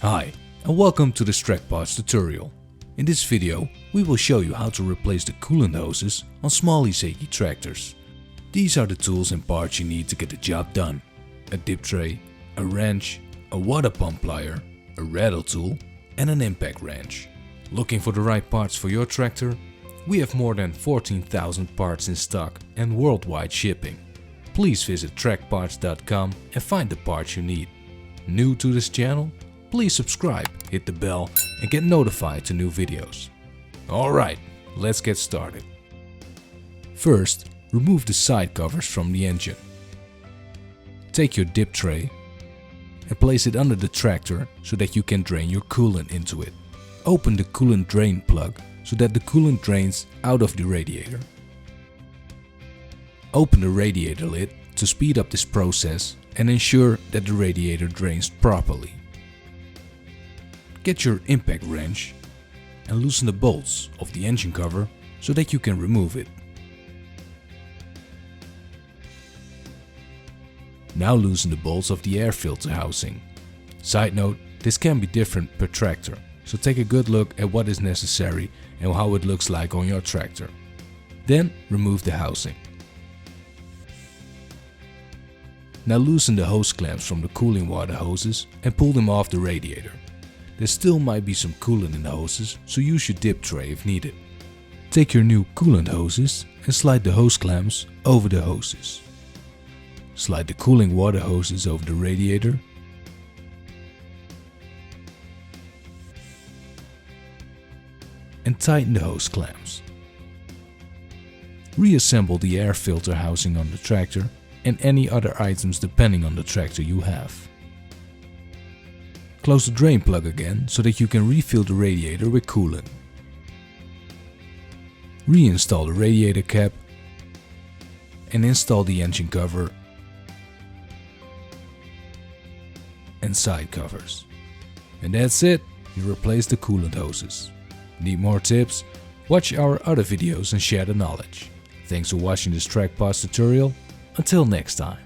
Hi, and welcome to this Tracpartz tutorial. In this video, we will show you how to replace the coolant hoses on small Iseki tractors. These are the tools and parts you need to get the job done. A dip tray, a wrench, a water pump plier, a rattle tool and an impact wrench. Looking for the right parts for your tractor? We have more than 14,000 parts in stock and worldwide shipping. Please visit Tracpartz.com and find the parts you need. New to this channel? Please subscribe, hit the bell and get notified to new videos. Alright, let's get started. First, remove the side covers from the engine. Take your dip tray and place it under the tractor so that you can drain your coolant into it. Open the coolant drain plug so that the coolant drains out of the radiator. Open the radiator lid to speed up this process and ensure that the radiator drains properly. Get your impact wrench and loosen the bolts of the engine cover so that you can remove it. Now loosen the bolts of the air filter housing. Side note, this can be different per tractor, so take a good look at what is necessary and how it looks like on your tractor. Then remove the housing. Now loosen the hose clamps from the cooling water hoses and pull them off the radiator. There still might be some coolant in the hoses, so use your dip tray if needed. Take your new coolant hoses and slide the hose clamps over the hoses. Slide the cooling water hoses over the radiator. And tighten the hose clamps. Reassemble the air filter housing on the tractor and any other items depending on the tractor you have. Close the drain plug again so that you can refill the radiator with coolant. Reinstall the radiator cap and install the engine cover and side covers. And that's it, you replace the coolant hoses. Need more tips? Watch our other videos and share the knowledge. Thanks for watching this Tracpartz tutorial. Until next time.